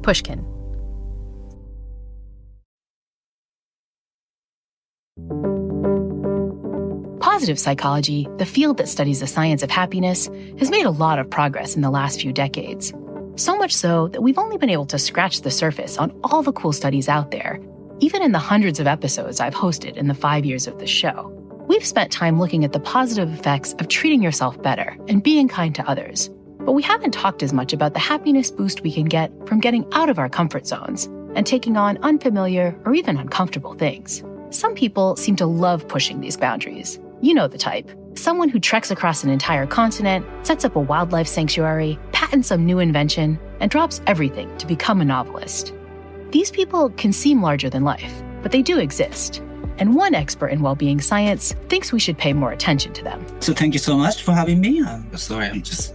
Pushkin. Positive psychology, the field that studies the science of happiness, has made a lot of progress in the last few decades. So much so that we've only been able to scratch the surface on all the cool studies out there, even in the hundreds of episodes I've hosted in the 5 years of the show. We've spent time looking at the positive effects of treating yourself better and being kind to others. But we haven't talked as much about the happiness boost we can get from getting out of our comfort zones and taking on unfamiliar or even uncomfortable things. Some people seem to love pushing these boundaries. You know the type. Someone who treks across an entire continent, sets up a wildlife sanctuary, patents some new invention, and drops everything to become a novelist. These people can seem larger than life, but they do exist. And one expert in well-being science thinks we should pay more attention to them. So thank you so much for having me. I'm sorry, I'm just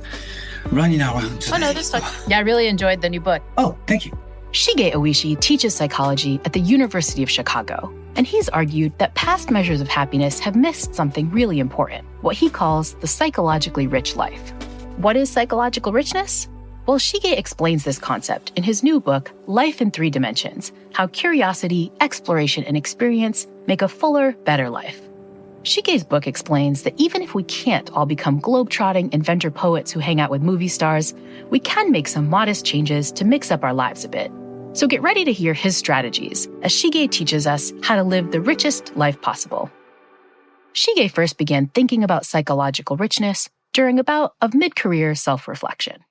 running around today. Oh, no, this time. Yeah, I really enjoyed the new book. Oh, thank you. Shige Oishi teaches psychology at the University of Chicago, and he's argued that past measures of happiness have missed something really important, what he calls the psychologically rich life. What is psychological richness? Well, Shige explains this concept in his new book, Life in 3 Dimensions: How Curiosity, Exploration, and Experience Make a Fuller, Better Life. Shige's book explains that even if we can't all become globe-trotting inventor poets who hang out with movie stars, we can make some modest changes to mix up our lives a bit. So get ready to hear his strategies as Shige teaches us how to live the richest life possible. Shige first began thinking about psychological richness during a bout of mid-career self-reflection.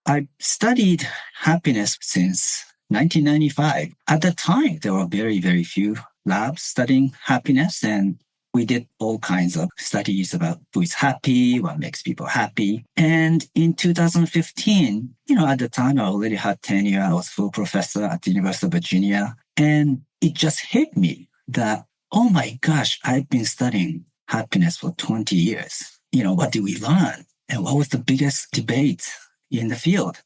I studied happiness since 1995. At the time, there were very, very few labs studying happiness, and we did all kinds of studies about who is happy, what makes people happy. And in 2015, at the time I already had tenure. I was full professor at the University of Virginia. And it just hit me that, oh my gosh, I've been studying happiness for 20 years. What did we learn? And what was the biggest debate in the field?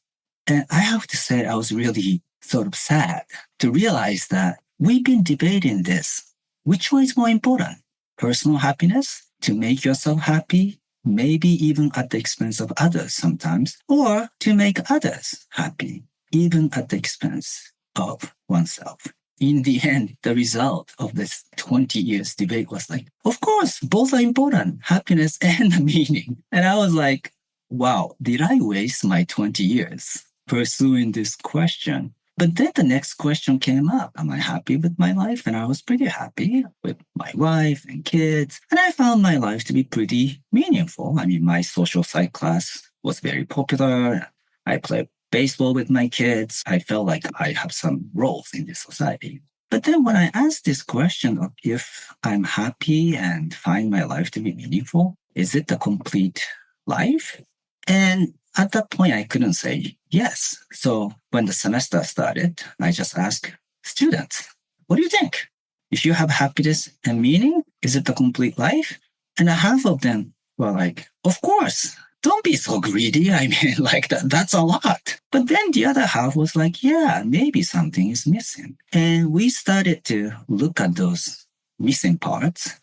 And I have to say, I was really sort of sad to realize that we've been debating this. Which one is more important? Personal happiness, to make yourself happy, maybe even at the expense of others sometimes, or to make others happy, even at the expense of oneself. In the end, the result of this 20 years debate was like, of course, both are important, happiness and meaning. And I was like, wow, did I waste my 20 years pursuing this question? But then the next question came up. Am I happy with my life? And I was pretty happy with my wife and kids. And I found my life to be pretty meaningful. I mean, my social psych class was very popular. I played baseball with my kids. I felt like I have some roles in this society. But then when I asked this question of if I'm happy and find my life to be meaningful, is it the complete life? And at that point, I couldn't say yes. So when the semester started, I just asked students, what do you think? If you have happiness and meaning, is it the complete life? And half of them were like, of course. Don't be so greedy. I mean, like that's a lot. But then the other half was like, yeah, maybe something is missing. And we started to look at those missing parts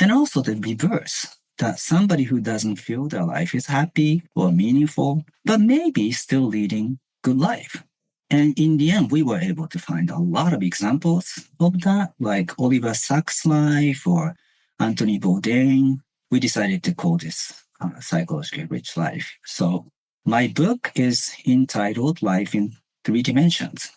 and also the reverse. That somebody who doesn't feel their life is happy or meaningful, but maybe still leading good life. And in the end, we were able to find a lot of examples of that, like Oliver Sacks' life or Anthony Bourdain. We decided to call this psychologically rich life. So my book is entitled Life in 3 Dimensions.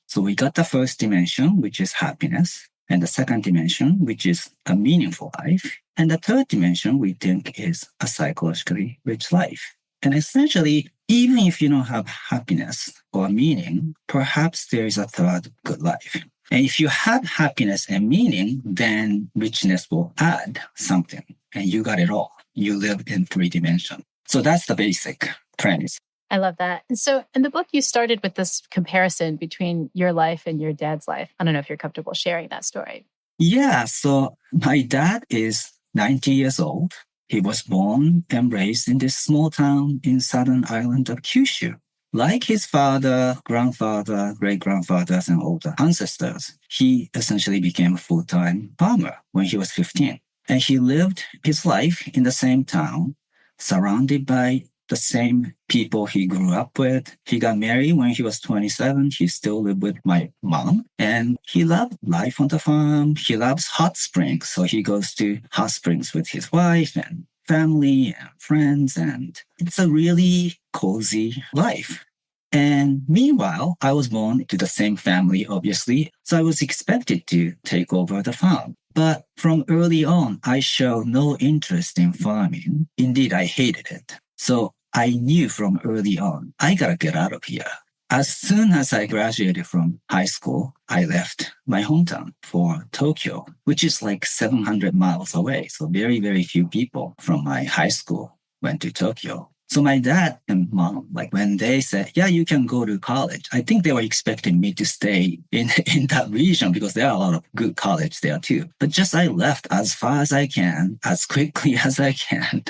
So we got the first dimension, which is happiness, and the second dimension, which is a meaningful life. And the third dimension, we think, is a psychologically rich life. And essentially, even if you don't have happiness or meaning, perhaps there is a third good life. And if you have happiness and meaning, then richness will add something. And you got it all. You live in 3 dimensions. So that's the basic premise. I love that. And so in the book, you started with this comparison between your life and your dad's life. I don't know if you're comfortable sharing that story. Yeah. So my dad is 90 years old. He was born and raised in this small town in southern island of Kyushu. Like his father, grandfather, great-grandfathers, and older ancestors, he essentially became a full-time farmer when he was 15. And he lived his life in the same town, surrounded by the same people he grew up with. He got married when he was 27. He still lived with my mom. And he loved life on the farm. He loves hot springs. So he goes to hot springs with his wife and family and friends. And it's a really cozy life. And meanwhile, I was born to the same family, obviously. So I was expected to take over the farm. But from early on, I showed no interest in farming. Indeed, I hated it. So I knew from early on, I gotta get out of here. As soon as I graduated from high school, I left my hometown for Tokyo, which is like 700 miles away. So very, very few people from my high school went to Tokyo. So my dad and mom, like when they said, yeah, you can go to college, I think they were expecting me to stay in that region because there are a lot of good colleges there too. But just I left as far as I can, as quickly as I can.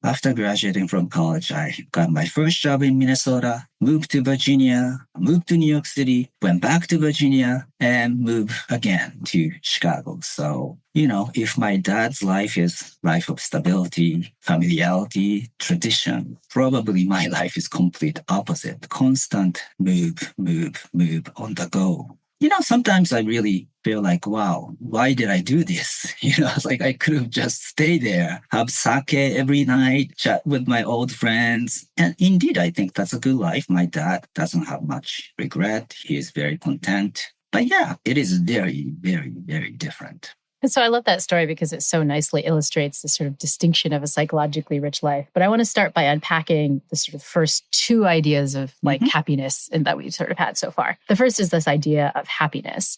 After graduating from college, I got my first job in Minnesota, moved to Virginia, moved to New York City, went back to Virginia, and moved again to Chicago. So, if my dad's life is life of stability, familiarity, tradition, probably my life is complete opposite. Constant move on the go. Sometimes I really feel like, wow, why did I do this? It's like I could have just stayed there, have sake every night, chat with my old friends. And indeed, I think that's a good life. My dad doesn't have much regret. He is very content. But yeah, it is very, very, very different. And so I love that story because it so nicely illustrates the sort of distinction of a psychologically rich life. But I want to start by unpacking the sort of first two ideas of happiness and that we've sort of had so far. The first is this idea of happiness.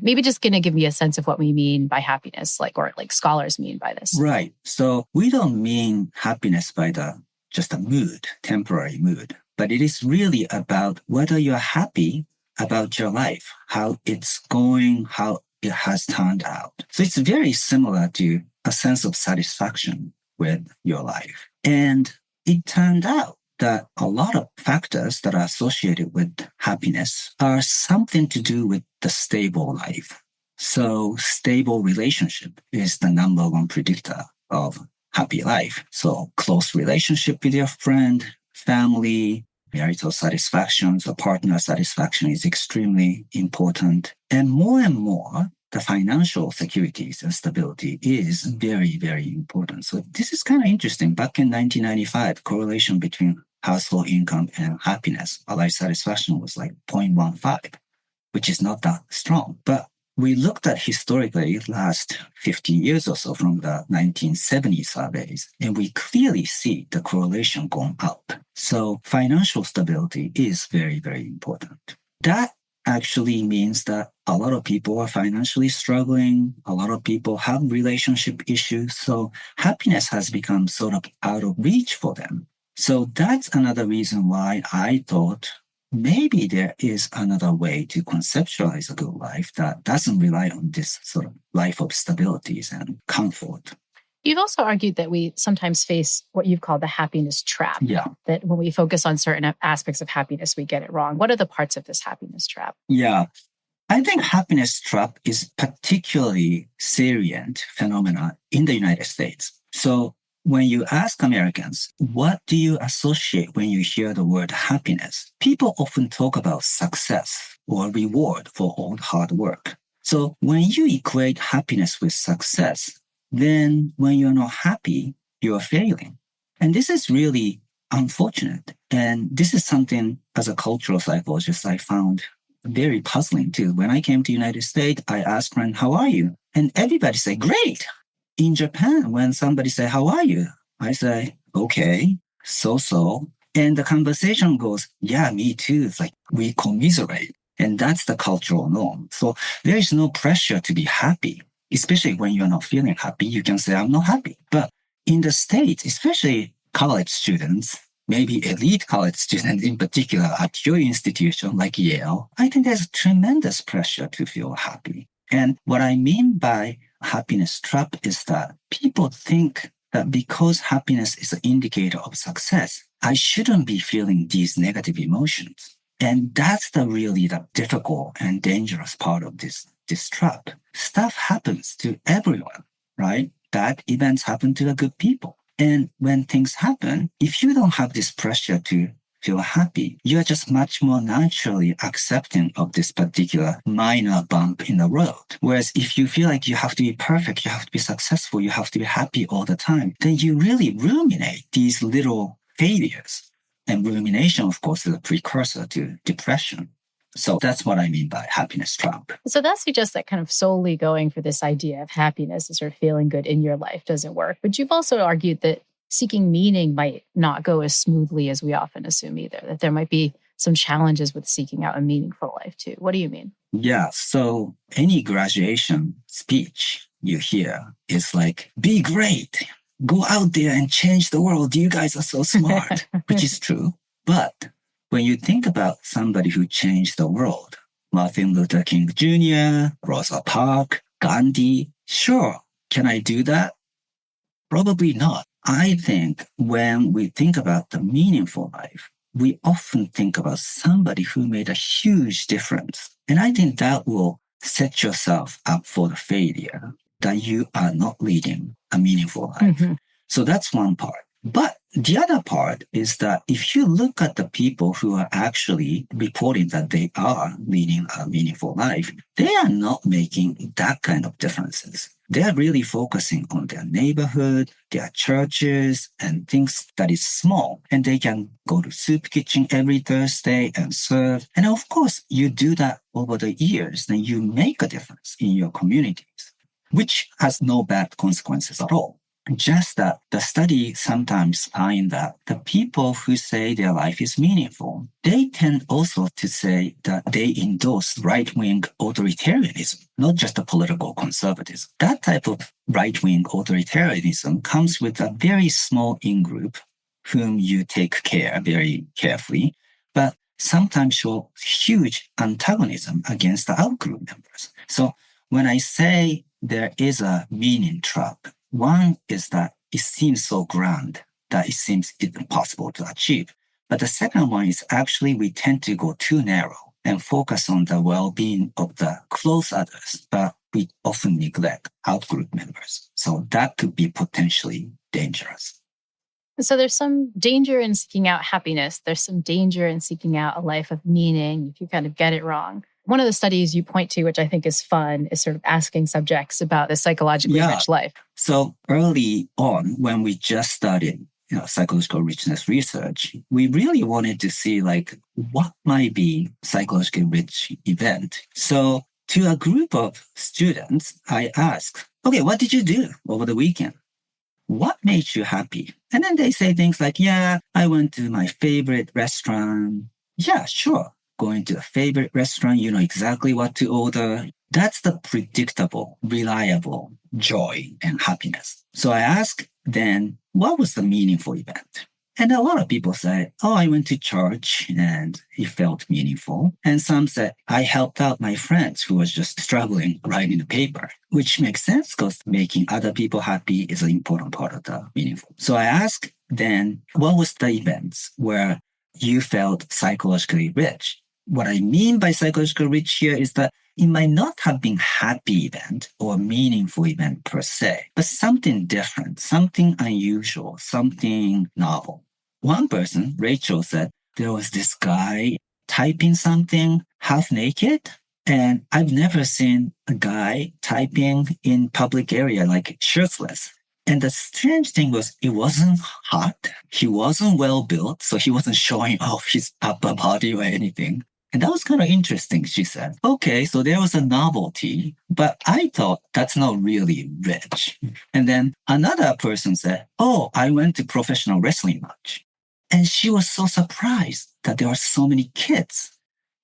Maybe just going to give me a sense of what we mean by happiness, or scholars mean by this. Right. So we don't mean happiness by just a mood, temporary mood, but it is really about whether you're happy about your life, how it's going, how it has turned out. So it's very similar to a sense of satisfaction with your life. And it turned out that a lot of factors that are associated with happiness are something to do with the stable life. So stable relationship is the number one predictor of happy life. So close relationship with your friend, family, marital satisfaction, so partner satisfaction is extremely important. And more, the financial securities and stability is very, very important. So this is kind of interesting. Back in 1995, correlation between household income and happiness, or life satisfaction was like 0.15, which is not that strong. But we looked at historically last 50 years or so from the 1970 surveys, and we clearly see the correlation going up. So financial stability is very, very important. That actually means that a lot of people are financially struggling. A lot of people have relationship issues. So happiness has become sort of out of reach for them. So that's another reason why I thought maybe there is another way to conceptualize a good life that doesn't rely on this sort of life of stabilities and comfort. You've also argued that we sometimes face what you've called the happiness trap. Yeah. That when we focus on certain aspects of happiness, we get it wrong. What are the parts of this happiness trap? Yeah. I think happiness trap is particularly salient phenomena in the United States. So when you ask Americans, what do you associate when you hear the word happiness? People often talk about success or reward for all hard work. So when you equate happiness with success, then when you're not happy, you're failing. And this is really unfortunate. And this is something as a cultural psychologist I found very puzzling too. When I came to the United States, I asked friends, how are you? And everybody said, great. In Japan, when somebody say, how are you? I say, okay, so. And the conversation goes, yeah, me too. It's like we commiserate. And that's the cultural norm. So there is no pressure to be happy, especially when you're not feeling happy. You can say, I'm not happy. But in the States, especially college students, maybe elite college students in particular at your institution like Yale, I think there's tremendous pressure to feel happy. And what I mean by happiness trap is that people think that because happiness is an indicator of success, I shouldn't be feeling these negative emotions. And that's really the difficult and dangerous part of this trap. Stuff happens to everyone, right? Bad events happen to the good people. And when things happen, if you don't have this pressure to feel happy, you're just much more naturally accepting of this particular minor bump in the road. Whereas if you feel like you have to be perfect, you have to be successful, you have to be happy all the time, then you really ruminate these little failures. And rumination, of course, is a precursor to depression. So that's what I mean by happiness trap. So that suggests that kind of solely going for this idea of happiness and sort of feeling good in your life doesn't work. But you've also argued that seeking meaning might not go as smoothly as we often assume either, that there might be some challenges with seeking out a meaningful life too. What do you mean? Yeah, so any graduation speech you hear is like, be great, go out there and change the world. You guys are so smart, which is true. But when you think about somebody who changed the world, Martin Luther King Jr., Rosa Parks, Gandhi, sure, can I do that? Probably not. I think when we think about the meaningful life, we often think about somebody who made a huge difference. And I think that will set yourself up for the failure, that you are not leading a meaningful life. Mm-hmm. So that's one part. But the other part is that if you look at the people who are actually reporting that they are leading a meaningful life, they are not making that kind of differences. They are really focusing on their neighborhood, their churches, and things that is small. And they can go to soup kitchen every Thursday and serve. And of course, you do that over the years, then you make a difference in your communities, which has no bad consequences at all. Just that the study sometimes find that the people who say their life is meaningful, they tend also to say that they endorse right-wing authoritarianism, not just a political conservatism. That type of right-wing authoritarianism comes with a very small in-group whom you take care very carefully, but sometimes show huge antagonism against the out-group members. So when I say there is a meaning trap, one is that it seems so grand that it seems impossible to achieve. But the second one is actually we tend to go too narrow and focus on the well-being of the close others, but we often neglect out-group members. So that could be potentially dangerous. So there's some danger in seeking out happiness. There's some danger in seeking out a life of meaning if you kind of get it wrong. One of the studies you point to, which I think is fun, is sort of asking subjects about the psychologically rich life. So early on, when we just started psychological richness research, we really wanted to see like what might be psychologically rich event. So to a group of students, I asked, okay, what did you do over the weekend? What made you happy? And then they say things like, yeah, I went to my favorite restaurant. Yeah, sure. Going to a favorite restaurant, you know exactly what to order. That's the predictable, reliable joy and happiness. So I asked then, what was the meaningful event? And a lot of people say, oh, I went to church and it felt meaningful. And some said, I helped out my friends who was just struggling writing the paper, which makes sense because making other people happy is an important part of the meaningful. So I asked then, what was the events where you felt psychologically rich? What I mean by psychological rich here is that it might not have been happy event or meaningful event per se, but something different, something unusual, something novel. One person, Rachel, said there was this guy typing something half naked, and I've never seen a guy typing in public area like shirtless. And the strange thing was it wasn't hot. He wasn't well built, so he wasn't showing off his upper body or anything. And that was kind of interesting, she said. Okay, so there was a novelty, but I thought that's not really rich. And then another person said, oh, I went to professional wrestling match. And she was so surprised that there are so many kids.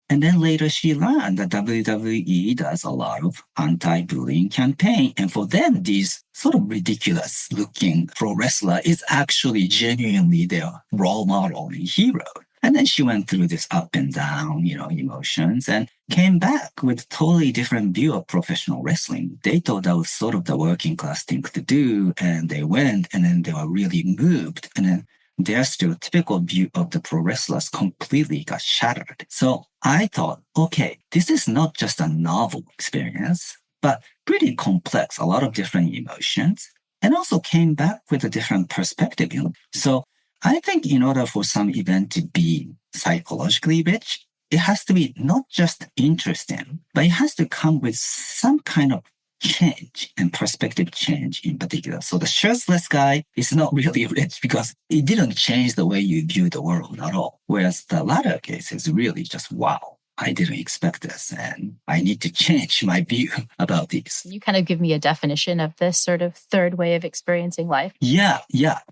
And then later she learned that WWE does a lot of anti-bullying campaign. And for them, these sort of ridiculous looking pro wrestler is actually genuinely their role model and hero. And then she went through this up and down, emotions and came back with a totally different view of professional wrestling. They thought that was sort of the working class thing to do. And they went and then they were really moved. And then their stereotypical view of the pro wrestlers completely got shattered. So I thought, okay, this is not just a novel experience, but pretty complex, a lot of different emotions. and also came back with a different perspective. So I think in order for some event to be psychologically rich, it has to be not just interesting, but it has to come with some kind of change and perspective change in particular. So the shirtless guy is not really rich because it didn't change the way you view the world at all. Whereas the latter case is really just, wow, I didn't expect this and I need to change my view about this. You kind of give me a definition of this sort of third way of experiencing life. Yeah.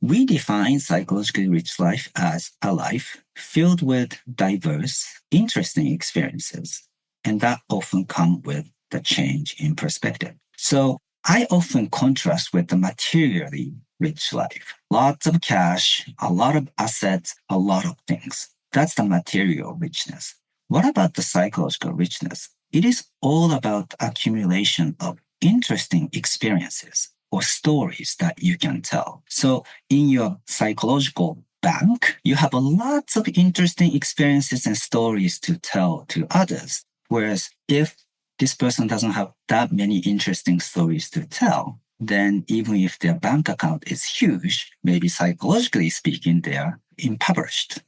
We define psychologically rich life as a life filled with diverse, interesting experiences. And that often comes with the change in perspective. So I often contrast with the materially rich life. Lots of cash, a lot of assets, a lot of things. That's the material richness. What about the psychological richness? It is all about accumulation of interesting experiences or stories that you can tell. So in your psychological bank, you have a lots of interesting experiences and stories to tell to others. Whereas if this person doesn't have that many interesting stories to tell, then even if their bank account is huge, maybe psychologically speaking, they are impoverished.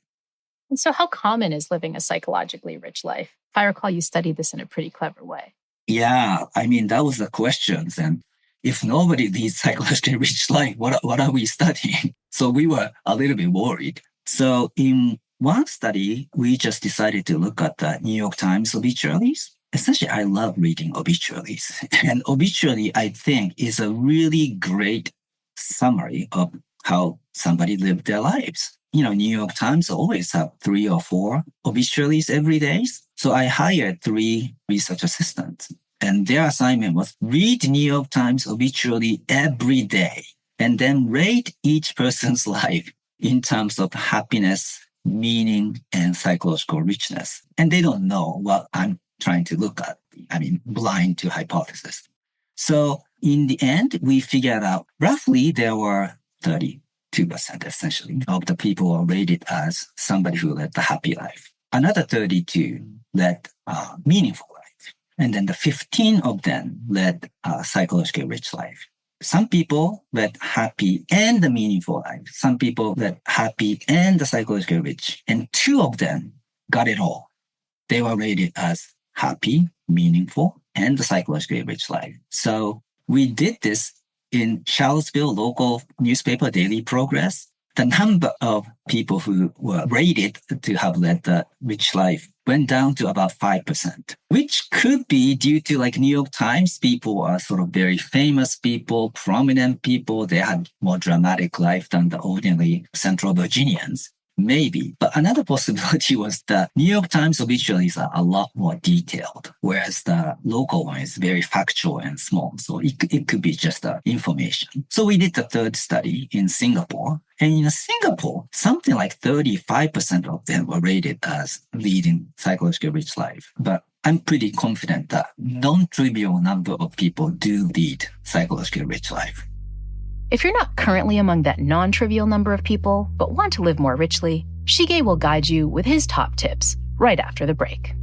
And so how common is living a psychologically rich life? If I recall, you studied this in a pretty clever way. Yeah, that was the question. And if nobody leads psychologically rich life, what are we studying? So we were a little bit worried. So in one study, we just decided to look at the New York Times obituaries. Essentially, I love reading obituaries. And obituary, I think, is a really great summary of how somebody lived their lives. New York Times always have 3 or 4 obituaries every day. So I hired 3 research assistants. And their assignment was read New York Times obituary every day and then rate each person's life in terms of happiness, meaning, and psychological richness. And they don't know what I'm trying to look at. Blind to hypothesis. So in the end, we figured out roughly there were 32% essentially of the people were rated as somebody who led the happy life. Another 32 led a meaningful life. And then the 15 of them led a psychologically rich life. Some people led happy and the meaningful life. Some people led happy and the psychologically rich. And 2 of them got it all. They were rated as happy, meaningful, and the psychologically rich life. So we did this in Charlottesville local newspaper, Daily Progress. The number of people who were rated to have led the rich life went down to about 5%, which could be due to New York Times people are sort of very famous people, prominent people. They had more dramatic life than the ordinary Central Virginians. Maybe. But another possibility was the New York Times obituaries are a lot more detailed, whereas the local one is very factual and small. So it could be just information. So we did the third study in Singapore. And in Singapore, something like 35% of them were rated as leading psychologically rich life. But I'm pretty confident that non-trivial number of people do lead psychologically rich life. If you're not currently among that non-trivial number of people, but want to live more richly, Shige will guide you with his top tips right after the break.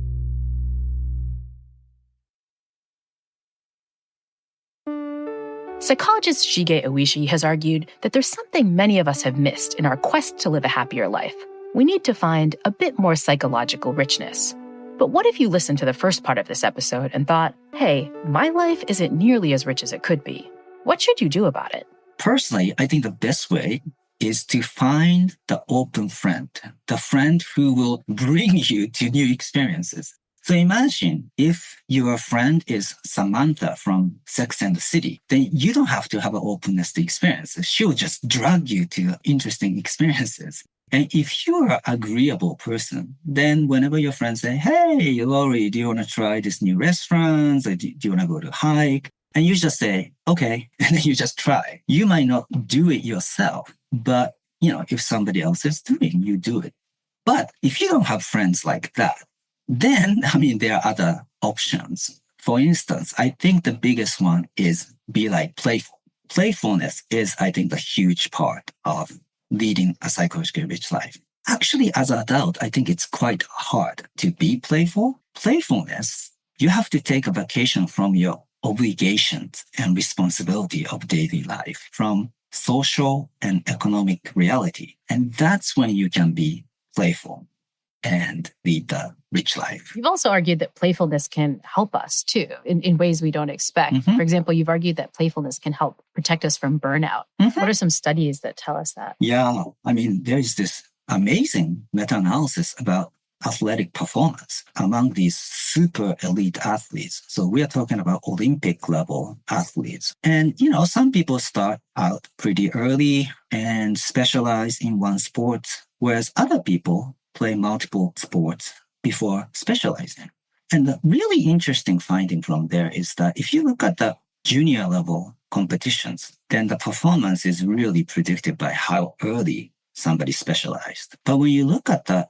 Psychologist Shige Oishi has argued that there's something many of us have missed in our quest to live a happier life. We need to find a bit more psychological richness. But what if you listened to the first part of this episode and thought, hey, my life isn't nearly as rich as it could be? What should you do about it? Personally, I think the best way is to find the open friend, the friend who will bring you to new experiences. So imagine if your friend is Samantha from Sex and the City, then you don't have to have an openness to experiences. She'll just drag you to interesting experiences. And if you're an agreeable person, then whenever your friends say, hey, Laurie, do you want to try this new restaurant? Or do you want to go to hike? And you just say, okay, and then you just try. You might not do it yourself, but if somebody else is doing, you do it. But if you don't have friends like that, then, there are other options. For instance, I think the biggest one is be playful. Playfulness is, I think, the huge part of leading a psychologically rich life. Actually, as an adult, I think it's quite hard to be playful. Playfulness, you have to take a vacation from your obligations and responsibility of daily life from social and economic reality. And that's when you can be playful and lead the rich life. You've also argued that playfulness can help us too, in ways we don't expect. Mm-hmm. For example, you've argued that playfulness can help protect us from burnout. Mm-hmm. What are some studies that tell us that? Yeah, I mean, there's this amazing meta-analysis about athletic performance among these super elite athletes. So we are talking about Olympic level athletes. And, some people start out pretty early and specialize in one sport, whereas other people play multiple sports before specializing. And the really interesting finding from there is that if you look at the junior level competitions, then the performance is really predicted by how early somebody specialized. But when you look at the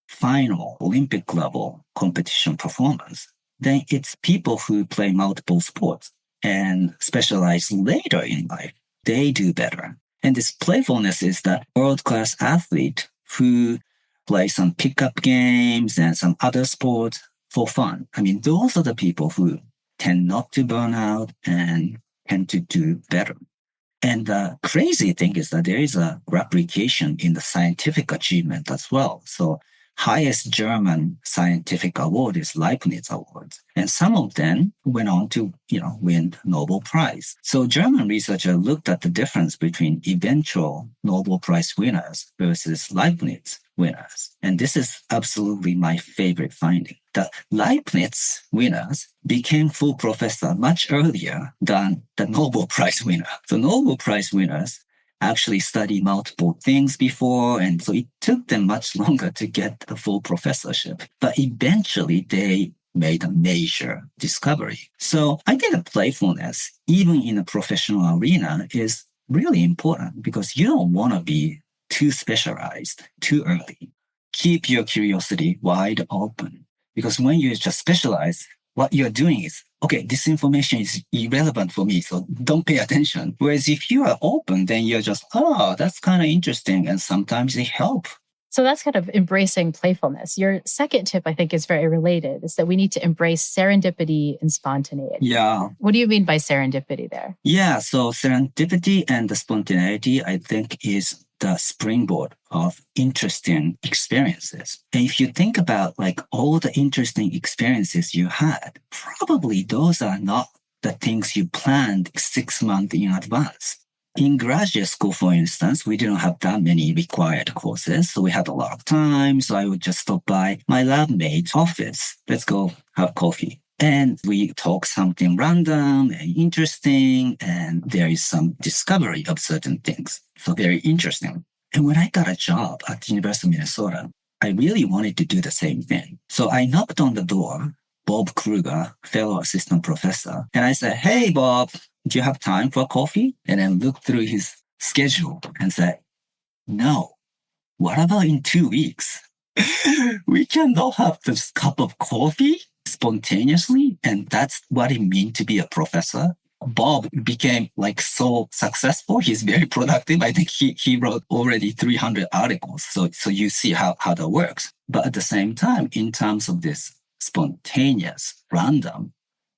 final Olympic level competition performance, then it's people who play multiple sports and specialize later in life. They do better. And this playfulness is the world-class athlete who play some pickup games and some other sports for fun. I mean, those are the people who tend not to burn out and tend to do better. And the crazy thing is that there is a replication in the scientific achievement as well. So highest German scientific award is Leibniz Awards. And some of them went on to, win Nobel Prize. So German researchers looked at the difference between eventual Nobel Prize winners versus Leibniz winners. And this is absolutely my favorite finding. The Leibniz winners became full professor much earlier than the Nobel Prize winner. So Nobel Prize winners actually study multiple things before. And so it took them much longer to get the full professorship. But eventually they made a major discovery. So I think that playfulness, even in a professional arena, is really important because you don't want to be too specialized too early. Keep your curiosity wide open because when you just specialize, what you're doing is, okay, this information is irrelevant for me, so don't pay attention. Whereas if you are open, then you're just, that's kind of interesting. And sometimes it helps. So that's kind of embracing playfulness. Your second tip, I think, is very related. It's that we need to embrace serendipity and spontaneity. Yeah. What do you mean by serendipity there? Yeah, so serendipity and the spontaneity, I think, is the springboard of interesting experiences. And if you think about all the interesting experiences you had, probably those are not the things you planned 6 months in advance. In graduate school, for instance, we didn't have that many required courses, so we had a lot of time. So I would just stop by my lab mate's office. Let's go have coffee. And we talk something random and interesting, and there is some discovery of certain things. So very interesting. And when I got a job at the University of Minnesota, I really wanted to do the same thing. So I knocked on the door, Bob Kruger, fellow assistant professor, and I said, "Hey, Bob, do you have time for coffee?" And then looked through his schedule and said, "No, what about in 2 weeks? We cannot have this cup of coffee spontaneously." And that's what it means to be a professor. Bob became so successful. He's very productive. I think he wrote already 300 articles. So you see how that works. But at the same time, in terms of this spontaneous, random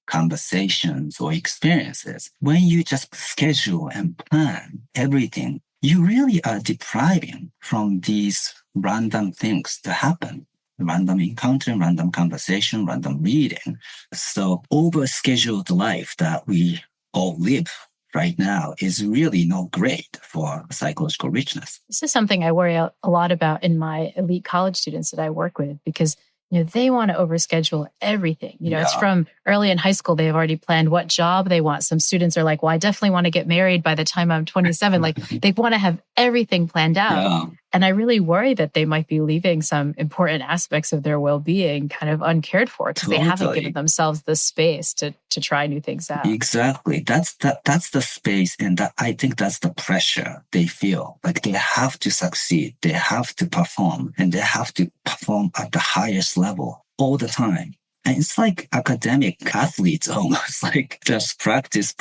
conversations or experiences, when you just schedule and plan everything, you really are depriving from these random things to happen. Random encounter, random conversation, random reading. So over-scheduled life that we all live right now is really not great for psychological richness. This is something I worry a lot about in my elite college students that I work with because they want to overschedule everything. It's from early in high school, they've already planned what job they want. Some students are like, well, I definitely want to get married by the time I'm 27. They want to have everything planned out. Yeah. And I really worry that they might be leaving some important aspects of their well-being kind of uncared for because they haven't given themselves the space to try new things out. Exactly. That's the space. And I think that's the pressure they feel. They have to succeed. They have to perform. And they have to perform at the highest level all the time. And it's like academic athletes almost, just practice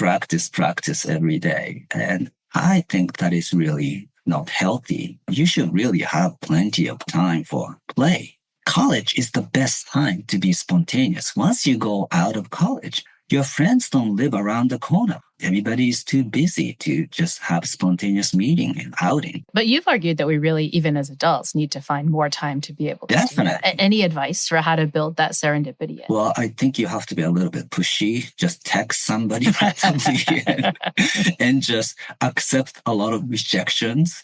every day. And I think that is really not healthy. You should really have plenty of time for play. College is the best time to be spontaneous. Once you go out of college, Your friends don't live around the corner. Everybody is too busy to just have spontaneous meeting and outing. But you've argued that we really, even as adults, need to find more time to be able to Definitely. do that. Any advice for how to build that serendipity in? Well, I think you have to be a little bit pushy. Just text somebody randomly and just accept a lot of rejections.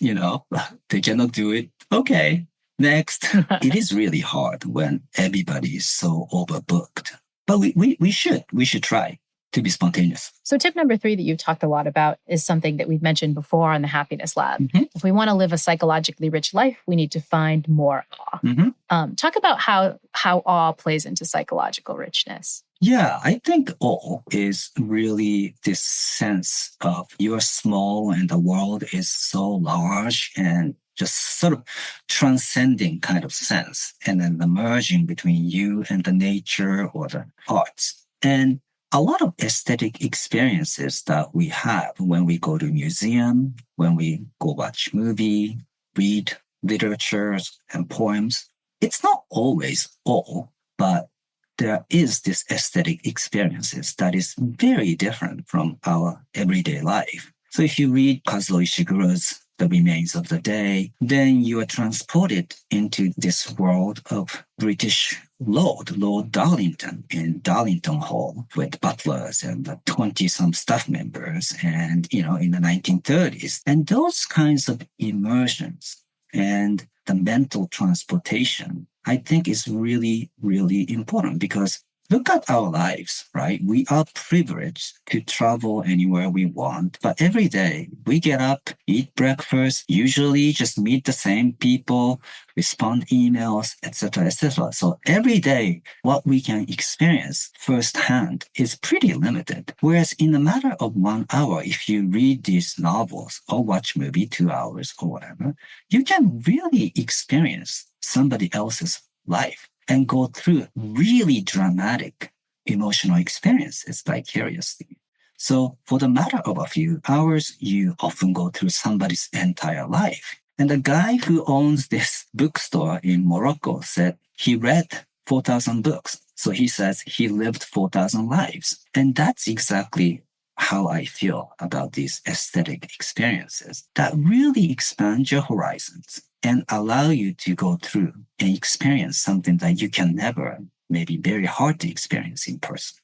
They cannot do it. Okay, next. It is really hard when everybody is so overbooked. But we should try to be spontaneous. So tip number 3 that you've talked a lot about is something that we've mentioned before on the Happiness Lab. Mm-hmm. If we want to live a psychologically rich life, we need to find more awe. Mm-hmm. Talk about how awe plays into psychological richness. Yeah, I think awe is really this sense of you're small and the world is so large and just sort of transcending kind of sense. And then the merging between you and the nature or the arts. And a lot of aesthetic experiences that we have when we go to museum, when we go watch movie, read literatures and poems, it's not always all, but there is this aesthetic experiences that is very different from our everyday life. So if you read Kazuo Ishiguro's The Remains of the Day, then you are transported into this world of British Lord Darlington in Darlington Hall with butlers and 20-some staff members and, in the 1930s. And those kinds of immersions and the mental transportation, I think is really, really important because look at our lives, right? We are privileged to travel anywhere we want, but every day we get up, eat breakfast, usually just meet the same people, respond emails, etc., etc. So every day, what we can experience firsthand is pretty limited. Whereas in a matter of 1 hour, if you read these novels or watch movie 2 hours or whatever, you can really experience somebody else's life and go through really dramatic emotional experiences vicariously. So for the matter of a few hours, you often go through somebody's entire life. And the guy who owns this bookstore in Morocco said he read 4,000 books. So he says he lived 4,000 lives. And that's exactly how I feel about these aesthetic experiences that really expand your horizons and allow you to go through and experience something that you can never, maybe very hard to experience in person.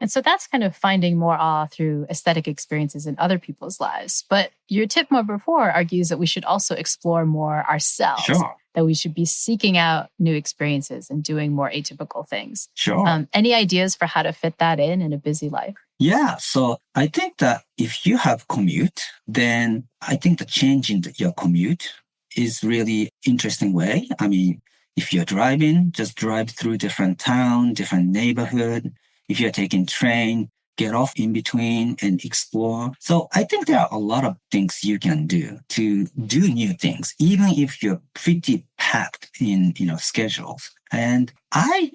And so that's kind of finding more awe through aesthetic experiences in other people's lives. But your tip number 4 argues that we should also explore more ourselves. Sure. That we should be seeking out new experiences and doing more atypical things. Sure. Any ideas for how to fit that in a busy life? Yeah. So I think that if you have commute, then I think the change in your commute is really interesting way. I mean, if you're driving, just drive through different town, different neighborhood. If you're taking train, get off in between and explore. So I think there are a lot of things you can do to do new things, even if you're pretty packed in, schedules. And I,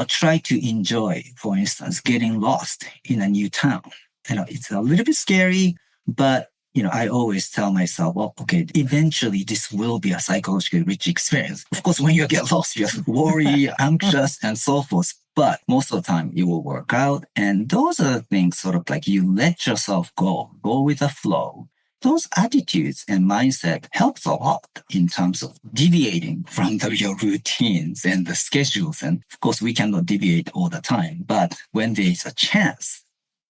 try to enjoy, for instance, getting lost in a new town. It's a little bit scary, but I always tell myself, well, okay, eventually this will be a psychologically rich experience. Of course, when you get lost, you just worry, anxious, and so forth. But most of the time, it will work out. And those are the things sort of like you let yourself go with the flow. Those attitudes and mindset helps a lot in terms of deviating from your routines and the schedules. And of course, we cannot deviate all the time. But when there's a chance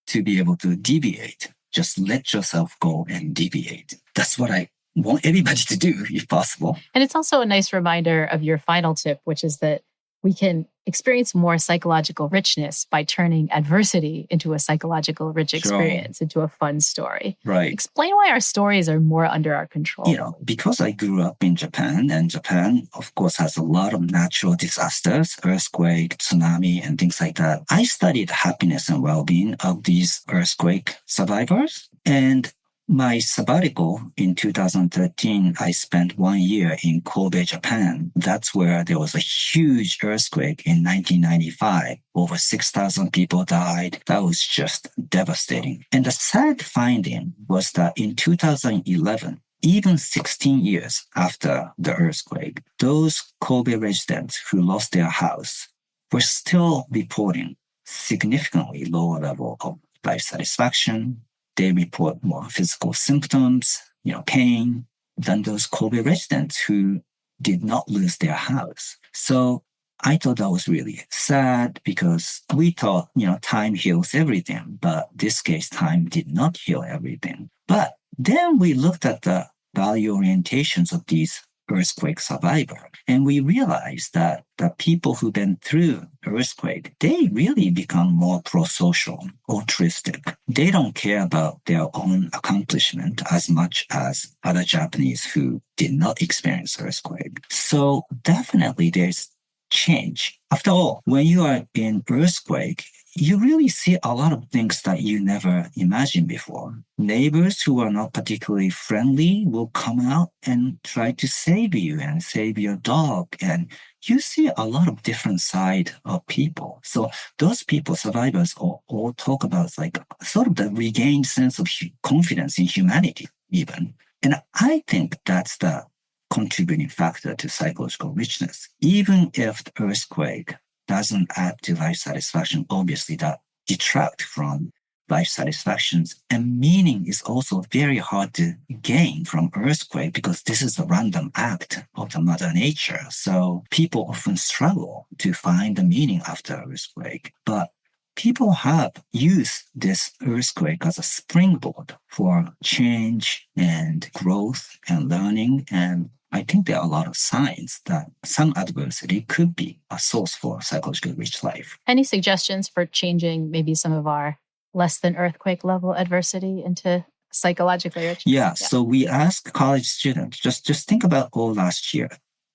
to be able to deviate, just let yourself go and deviate. That's what I want everybody to do, if possible. And it's also a nice reminder of your final tip, which is that we can experience more psychological richness by turning adversity into a psychological rich experience, into a fun story. Right. Explain why our stories are more under our control. Because I grew up in Japan, and Japan, of course, has a lot of natural disasters, earthquake, tsunami, and things like that. I studied happiness and well-being of these earthquake survivors. And my sabbatical in 2013, I spent 1 year in Kobe, Japan. That's where there was a huge earthquake in 1995. Over 6,000 people died. That was just devastating. And the sad finding was that in 2011, even 16 years after the earthquake, those Kobe residents who lost their house were still reporting significantly lower level of life satisfaction. They report more physical symptoms, pain, than those Kobe residents who did not lose their house. So I thought that was really sad because we thought, time heals everything, but this case, time did not heal everything. But then we looked at the value orientations of these earthquake survivors, and we realized that the people who've been through earthquake, they really become more pro-social, altruistic. They don't care about their own accomplishment as much as other Japanese who did not experience earthquake. So definitely there's change. After all, when you are in earthquake, you really see a lot of things that you never imagined before. Neighbors who are not particularly friendly will come out and try to save you and save your dog. And you see a lot of different side of people. So those people, survivors, all talk about like sort of the regained sense of confidence in humanity even. And I think that's the contributing factor to psychological richness. Even if the earthquake doesn't add to life satisfaction, obviously that detract from life satisfactions. And meaning is also very hard to gain from earthquake because this is a random act of the mother nature. So people often struggle to find the meaning after earthquake. But people have used this earthquake as a springboard for change and growth and learning. And I think there are a lot of signs that some adversity could be a source for psychologically rich life. Any suggestions for changing maybe some of our less than earthquake level adversity into psychologically rich? Yeah. So we asked college students, just think about all last year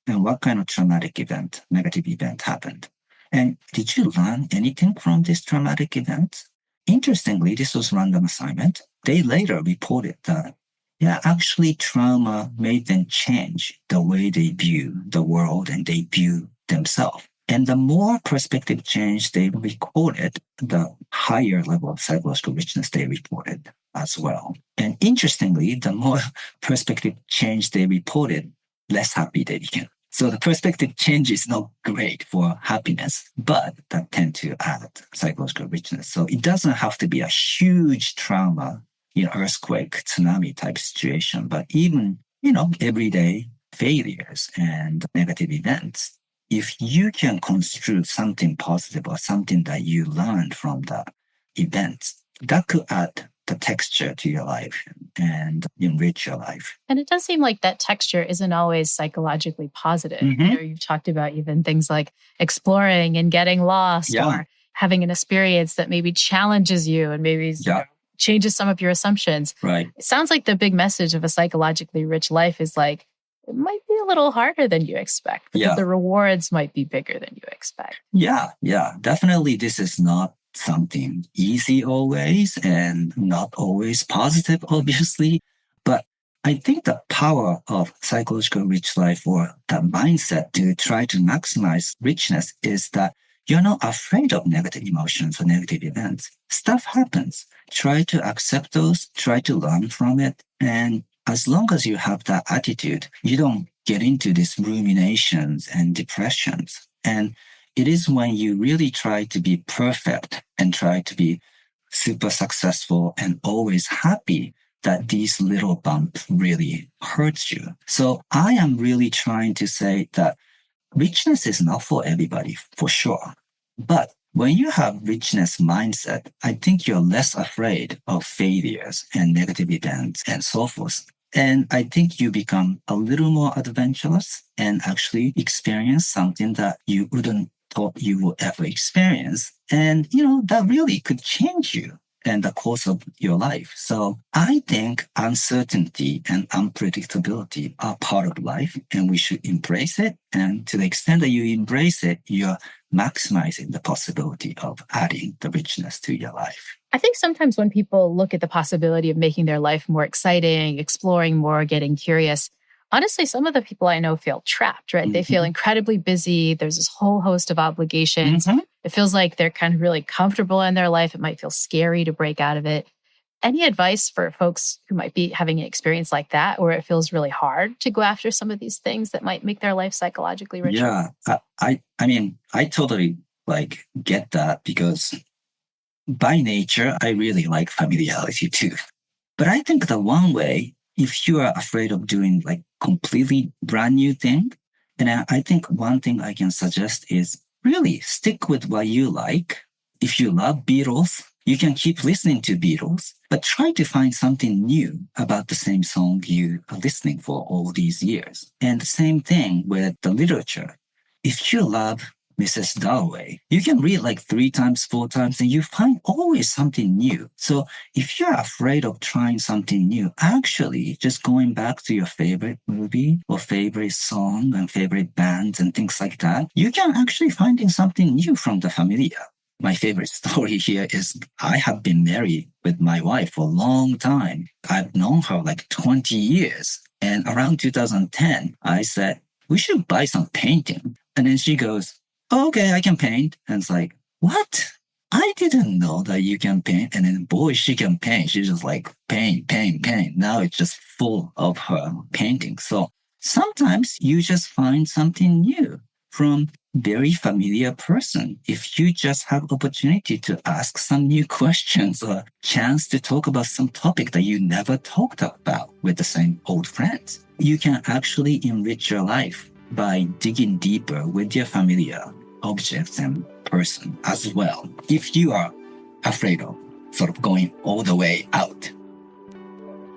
and what kind of traumatic event, negative event happened. And did you learn anything from this traumatic event? Interestingly, this was random assignment. They later reported that actually trauma made them change the way they view the world and they view themselves. And the more perspective change they recorded, the higher level of psychological richness they reported as well. And interestingly, the more perspective change they reported, less happy they became. So the perspective change is not great for happiness, but that tend to add psychological richness. So it doesn't have to be a huge trauma, earthquake, tsunami type situation, but even, everyday failures and negative events, if you can construe something positive or something that you learned from the event, that could add the texture to your life and enrich your life. And it does seem like that texture isn't always psychologically positive. Mm-hmm. You've talked about even things like exploring and getting lost or having an experience that maybe challenges you and maybe changes some of your assumptions. Right. It sounds like the big message of a psychologically rich life is like, it might be a little harder than you expect, but the rewards might be bigger than you expect. Yeah. Definitely this is not something easy always and not always positive, obviously. But I think the power of psychological rich life or that mindset to try to maximize richness is that you're not afraid of negative emotions or negative events. Stuff happens. Try to accept those, try to learn from it. And as long as you have that attitude, you don't get into these ruminations and depressions. And it is when you really try to be perfect and try to be super successful and always happy that these little bumps really hurts you. So I am really trying to say that richness is not for everybody, for sure. But when you have richness mindset, I think you're less afraid of failures and negative events and so forth. And I think you become a little more adventurous and actually experience something that you wouldn't thought you would ever experience. And, that really could change you and the course of your life. So I think uncertainty and unpredictability are part of life and we should embrace it. And to the extent that you embrace it, you're maximizing the possibility of adding the richness to your life. I think sometimes when people look at the possibility of making their life more exciting, exploring more, getting curious, honestly, some of the people I know feel trapped, right? Mm-hmm. They feel incredibly busy. There's this whole host of obligations. Mm-hmm. It feels like they're kind of really comfortable in their life. It might feel scary to break out of it. Any advice for folks who might be having an experience like that, where it feels really hard to go after some of these things that might make their life psychologically richer? Yeah, I totally get that because by nature, I really like familiarity too. But I think the one way, if you are afraid of doing completely brand new thing, and I think one thing I can suggest is really stick with what you like. If you love Beatles, you can keep listening to Beatles, but try to find something new about the same song you are listening for all these years. And the same thing with the literature. If you love Mrs. Dalloway, you can read 3 times, 4 times, and you find always something new. So if you're afraid of trying something new, actually just going back to your favorite movie or favorite song and favorite bands and things like that, you can actually finding something new from the familiar. My favorite story here is I have been married with my wife for a long time. I've known her 20 years. And around 2010, I said, we should buy some painting. And then she goes, oh, okay, I can paint. And it's what? I didn't know that you can paint. And then, boy, she can paint. She's just paint, paint, paint. Now it's just full of her painting. So sometimes you just find something new from very familiar person. If you just have opportunity to ask some new questions or chance to talk about some topic that you never talked about with the same old friends, you can actually enrich your life by digging deeper with your familiar objects and person as well, if you are afraid of sort of going all the way out.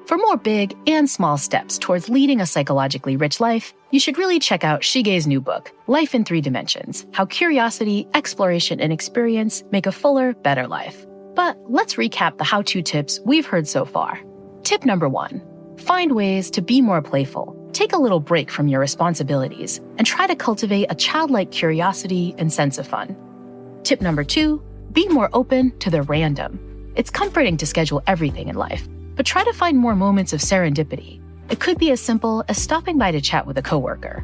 For more big and small steps towards leading a psychologically rich life, you should really check out Shige's new book, Life in 3 Dimensions: How Curiosity, Exploration, and Experience Make a Fuller, Better Life. But let's recap the how-to tips we've heard so far. Tip number 1, find ways to be more playful. Take a little break from your responsibilities and try to cultivate a childlike curiosity and sense of fun. Tip number 2, be more open to the random. It's comforting to schedule everything in life, but try to find more moments of serendipity. It could be as simple as stopping by to chat with a coworker.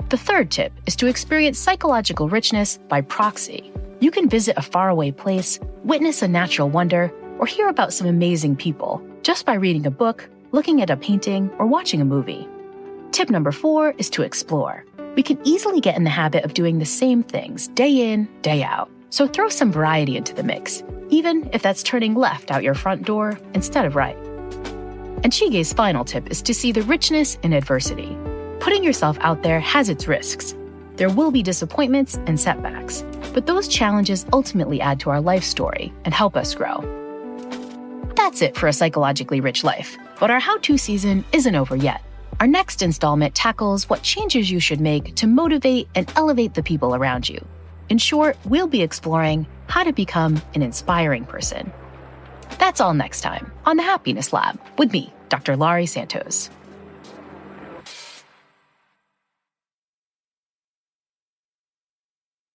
The third tip is to experience psychological richness by proxy. You can visit a faraway place, witness a natural wonder, or hear about some amazing people just by reading a book, looking at a painting, or watching a movie. Tip number 4 is to explore. We can easily get in the habit of doing the same things day in, day out. So throw some variety into the mix, even if that's turning left out your front door instead of right. And Shige's final tip is to see the richness in adversity. Putting yourself out there has its risks. There will be disappointments and setbacks, but those challenges ultimately add to our life story and help us grow. That's it for a psychologically rich life, but our how-to season isn't over yet. Our next installment tackles what changes you should make to motivate and elevate the people around you. In short, we'll be exploring how to become an inspiring person. That's all next time on the Happiness Lab with me, Dr. Laurie Santos.